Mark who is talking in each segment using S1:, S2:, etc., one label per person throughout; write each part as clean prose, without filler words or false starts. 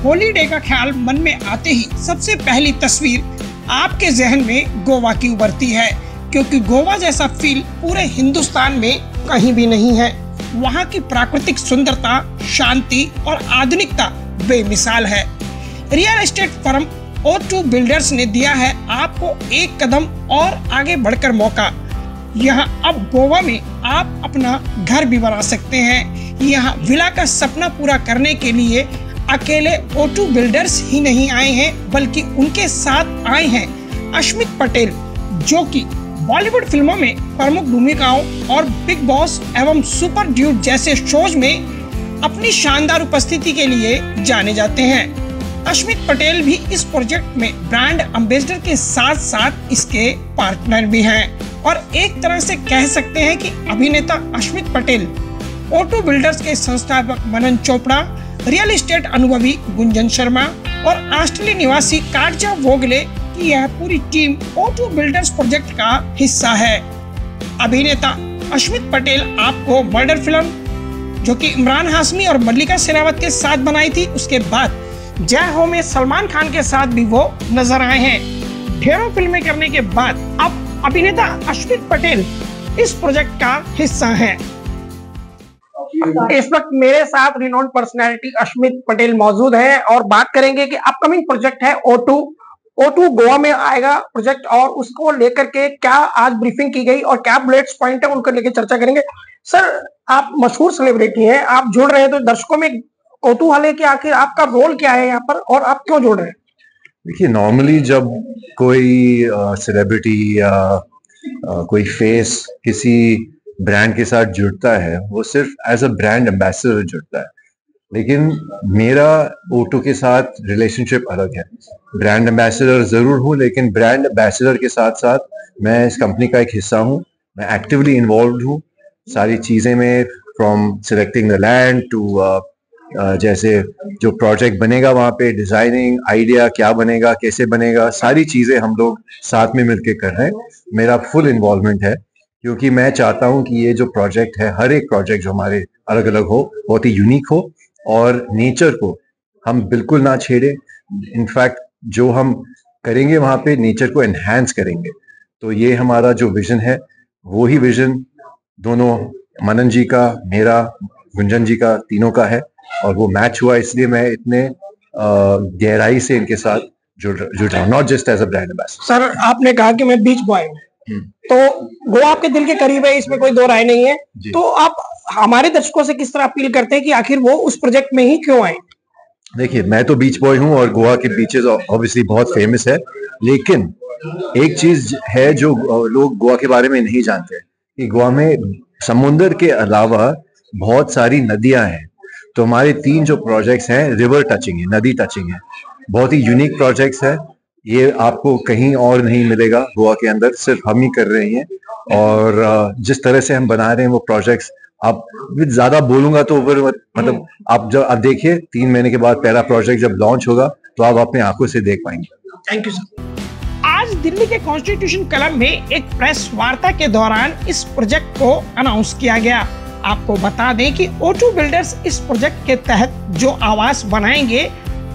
S1: Holiday का ख्याल मन में आते ही सबसे पहली तस्वीर आपके जहन में गोवा की उभरती है, क्योंकि गोवा जैसा फील पूरे हिंदुस्तान में कहीं भी नहीं है। वहाँ की प्राकृतिक सुंदरता, शांति और आधुनिकता बेमिसाल है। Real estate firm O2 builders ने दिया है आपको एक कदम और आगे बढ़कर मौका। यहाँ अब गोवा में आप अपना घर भी बना सकते हैं। यहाँ विला का सपना पूरा करने के लिए अकेले O2 बिल्डर्स ही नहीं आए हैं, बल्कि उनके साथ आए हैं अश्मित पटेल, जो कि बॉलीवुड फिल्मों में प्रमुख भूमिकाओं और बिग बॉस एवं सुपर ड्यूड जैसे शोज में अपनी शानदार उपस्थिति के लिए जाने जाते हैं। अश्मित पटेल भी इस प्रोजेक्ट में ब्रांड एम्बेसडर के साथ साथ इसके पार्टनर भी हैं और एक तरह से कह सकते हैं कि अभिनेता अश्मित पटेल, O2 बिल्डर्स के संस्थापक मनन चोपड़ा, रियल एस्टेट अनुभवी गुंजन शर्मा और ऑस्ट्रेलिया निवासी काटजा वोगले की यह पूरी टीम O2 बिल्डर्स प्रोजेक्ट का हिस्सा है। अभिनेता अश्मित पटेल आपको मर्डर फिल्म, जो कि इमरान हाशमी और मल्लिका शेरावत के साथ बनाई थी, उसके बाद जय हो में सलमान खान के साथ भी वो नजर आए हैं। ढेरों फिल्में करने के बाद अब अभिनेता अश्मित पटेल इस प्रोजेक्ट का हिस्सा हैं। इस वक्त मेरे साथ रिनोन्ड पर्सनैलिटी अश्मित पटेल मौजूद है और बात करेंगे कि अपकमिंग प्रोजेक्ट है O2 गोवा में आएगा प्रोजेक्ट, और उसको लेकर के क्या आज ब्रीफिंग की गई और क्या बुलेट्स पॉइंट है उनको लेकर चर्चा करेंगे। सर, आप मशहूर सेलिब्रिटी हैं, आप जुड़ रहे हैं तो दर्शकों में O2 वाले के आखिर आपका रोल क्या है यहाँ पर और आप क्यों जुड़ रहे हैं?
S2: देखिए, नॉर्मली जब कोई सेलिब्रिटी या कोई फेस किसी ब्रांड के साथ जुड़ता है, वो सिर्फ एज अ ब्रांड एम्बेसडर जुड़ता है, लेकिन मेरा O2 के साथ रिलेशनशिप अलग है। ब्रांड एम्बेसडर जरूर हूँ, लेकिन ब्रांड एम्बेसडर के साथ साथ मैं इस कंपनी का एक हिस्सा हूँ। मैं एक्टिवली इन्वॉल्व हूँ सारी चीजें में, from selecting the land to जैसे जो प्रोजेक्ट बनेगा वहाँ पे डिजाइनिंग, आइडिया क्या बनेगा, कैसे बनेगा, सारी चीजें हम लोग साथ में मिलकर कर रहे हैं। मेरा फुल इन्वॉल्वमेंट है, क्योंकि मैं चाहता हूँ कि ये जो प्रोजेक्ट है, हर एक प्रोजेक्ट जो हमारे अलग अलग हो, बहुत ही यूनिक हो और नेचर को हम बिल्कुल ना छेड़े। इनफैक्ट जो हम करेंगे वहाँ पे नेचर को एनहांस करेंगे। तो ये हमारा जो विजन है, वो ही विजन दोनों मनन जी का, मेरा, गुंजन जी का, तीनों का है, और वो मैच हुआ, इसलिए मैं इतने गहराई से इनके साथ जुड़ रहा हूँ, not just as a brand ambassador.
S1: Sir, आपने कहा कि मैं बीच बॉय हूँ, तो गोवा आपके दिल के करीब है, इसमें कोई दो राय नहीं है। तो आप हमारे दर्शकों से किस तरह अपील करते हैं कि आखिर वो उस प्रोजेक्ट में ही क्यों आए?
S2: देखिए, मैं तो बीच बॉय हूँ और गोवा के बीचेस ऑब्वियसली बहुत फेमस है, लेकिन एक चीज है जो लोग गोवा के बारे में नहीं जानते कि गोवा में समुद्र के अलावा बहुत सारी नदियां हैं। तो हमारे 3 जो प्रोजेक्ट्स हैं रिवर टचिंग है, नदी टचिंग है, बहुत ही यूनिक प्रोजेक्ट्स है। ये आपको कहीं और नहीं मिलेगा गोवा के अंदर, सिर्फ हम ही कर रहे हैं। और जिस तरह से हम बना रहे हैं वो प्रोजेक्ट्स, आप ज्यादा बोलूंगा तो मतलब आप देखिए, 3 महीने के बाद पहला प्रोजेक्ट जब लॉन्च होगा तो आप अपने आंखों से देख पाएंगे।
S1: Thank you sir. आज दिल्ली के कॉन्स्टिट्यूशन क्लब में एक प्रेस वार्ता के दौरान इस प्रोजेक्ट को अनाउंस किया गया। आपको बता दें कि O2 बिल्डर्स इस प्रोजेक्ट के तहत जो आवास बनाएंगे,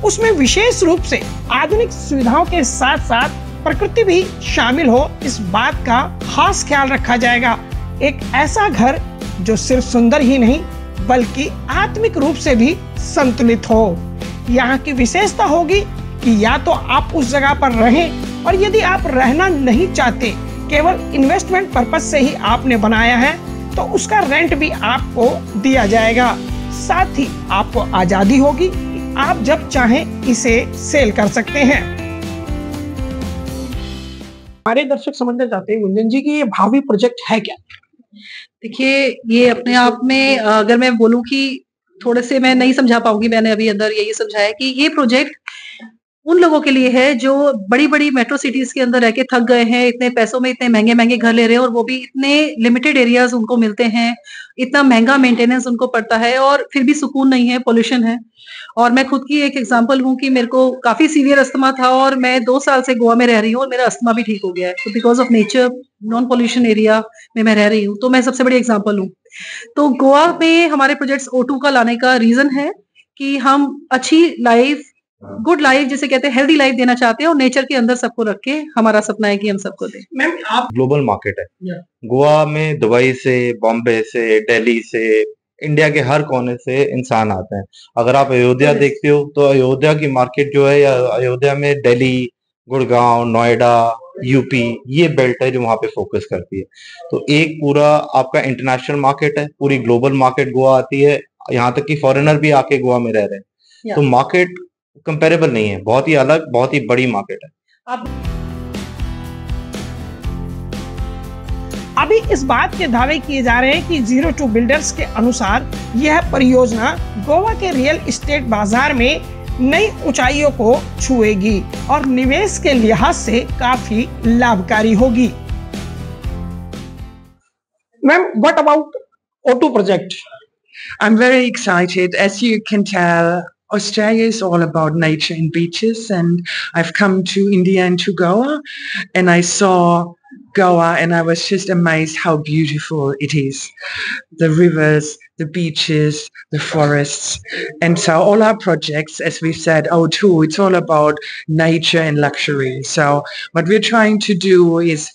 S1: उसमें विशेष रूप से आधुनिक सुविधाओं के साथ साथ प्रकृति भी शामिल हो, इस बात का खास ख्याल रखा जाएगा। एक ऐसा घर जो सिर्फ सुंदर ही नहीं, बल्कि आत्मिक रूप से भी संतुलित हो। यहाँ की विशेषता होगी कि या तो आप उस जगह पर रहें, और यदि आप रहना नहीं चाहते, केवल इन्वेस्टमेंट पर्पज से ही आपने बनाया है, तो उसका रेंट भी आपको दिया जाएगा। साथ ही आपको आजादी होगी कि आप जब चाहें इसे सेल कर सकते हैं। हमारे दर्शक समझना चाहते हैं गुंजन जी कि ये भावी प्रोजेक्ट है क्या?
S3: देखिए, ये अपने आप में अगर मैं बोलूं कि थोड़े से मैं नहीं समझा पाऊंगी, मैंने अभी अंदर यही समझाया कि ये प्रोजेक्ट उन लोगों के लिए है जो बड़ी-बड़ी मेट्रो सिटीज के अंदर रह के थक गए हैं, इतने पैसों में इतने महंगे-महंगे घर ले रहे हैं और वो भी इतने लिमिटेड एरियाज उनको मिलते हैं, इतना महंगा मेंटेनेंस उनको पड़ता है और फिर भी सुकून नहीं है, पोल्यूशन है। और मैं खुद की एक एग्जांपल हूँ कि मेरे को काफी सीवियर अस्थमा था और मैं 2 साल से गोवा में रह रही हूँ और मेरा अस्थमा भी ठीक हो गया है। तो because of nature, non pollution area में मैं रह रही हूँ, तो मैं सबसे बड़ी एग्जाम्पल हूँ। तो गोवा में हमारे प्रोजेक्ट्स O2 का लाने का रीजन है कि हम अच्छी लाइफ गुड लाइफ जिसे कहते हैं, हेल्दी लाइफ देना चाहते हैं और नेचर के अंदर सबको रख के हमारा सपना है कि हम सबको दें।
S1: मैम आप
S4: ग्लोबल मार्केट है। गोवा में दुबई से, बॉम्बे से, दिल्ली से, इंडिया के हर कोने से इंसान आते हैं। अगर आप अयोध्या देखते हो तो अयोध्या की मार्केट जो है, या अयोध्या में दिल्ली, गुड़गांव, नोएडा, यूपी, ये बेल्ट है जो वहां पे फोकस करती है। तो एक पूरा आपका इंटरनेशनल मार्केट है, पूरी ग्लोबल मार्केट गोवा आती है, यहाँ तक कि फॉरेनर भी आके गोवा में रह रहे हैं। तो मार्केट कंपेरेबल नहीं है, बहुत ही अलग, बहुत ही बड़ी मार्केट है।
S1: अभी इस बात के दावे किए जा रहे हैं कि ZeroTwo बिल्डर्स के अनुसार यह परियोजना गोवा के रियल एस्टेट बाजार में नई ऊंचाइयों को छुएगी और निवेश के लिहाज से काफी लाभकारी होगी। Ma'am, what about O2 project?
S5: I'm very excited. As you can tell, Australia is all about nature and beaches, and I've come to India and to Goa, and I saw Goa and I was just amazed how beautiful it is. The rivers, the beaches, the forests. And so all our projects, as we've said, O2, it's all about nature and luxury. So what we're trying to do is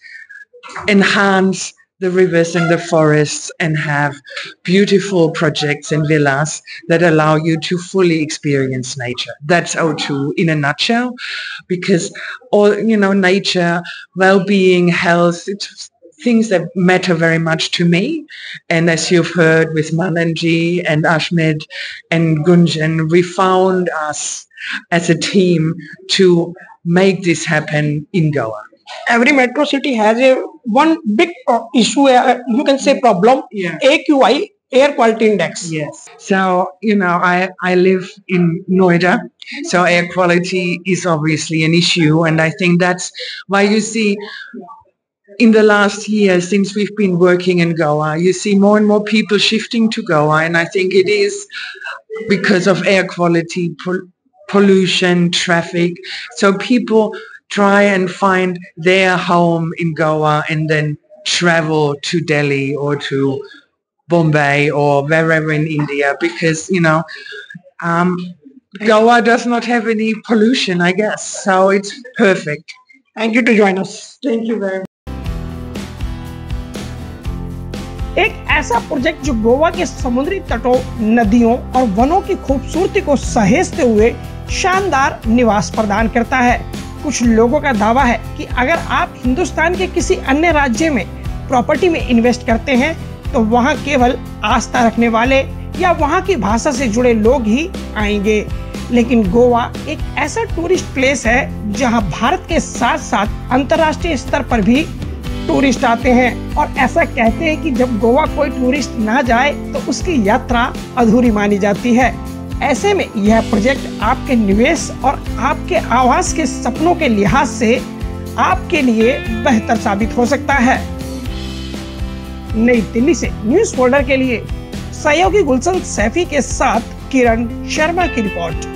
S5: enhance the rivers and the forests and have beautiful projects and villas that allow you to fully experience nature. That's O2 in a nutshell, because all, nature, well-being, health, it's things that matter very much to me. And as you've heard with Malanji and Ashmed and Gunjan, we found us as a team to make this happen in Goa.
S1: Every metro city has one big issue, you can say problem, AQI, air quality index.
S5: Yes. So, I live in Noida, so air quality is obviously an issue, and I think that's why you see in the last year since we've been working in Goa, you see more and more people shifting to Goa, and I think it is because of air quality, pollution, traffic. So people try and find their home in Goa and then travel to Delhi or to Bombay or wherever in India, because Goa does not have any pollution, I guess, so it's perfect.
S1: Thank you to join us. Thank you very much. एक ऐसा project जो गोवा के समुद्री तटों, नदियों और वनों की खूबसूरती को सहेजते हुए शानदार निवास प्रदान करता है। कुछ लोगों का दावा है कि अगर आप हिंदुस्तान के किसी अन्य राज्य में प्रॉपर्टी में इन्वेस्ट करते हैं तो वहां केवल आस्था रखने वाले या वहां की भाषा से जुड़े लोग ही आएंगे। लेकिन गोवा एक ऐसा टूरिस्ट प्लेस है जहां भारत के साथ साथ अंतर्राष्ट्रीय स्तर पर भी टूरिस्ट आते हैं और ऐसा कहते हैं कि जब गोवा कोई टूरिस्ट ना जाए तो उसकी यात्रा अधूरी मानी जाती है। ऐसे में यह प्रोजेक्ट आपके निवेश और आपके आवास के सपनों के लिहाज से आपके लिए बेहतर साबित हो सकता है। नई दिल्ली से न्यूज़ फोल्डर के लिए सहयोगी गुलशन सैफी के साथ किरण शर्मा की रिपोर्ट।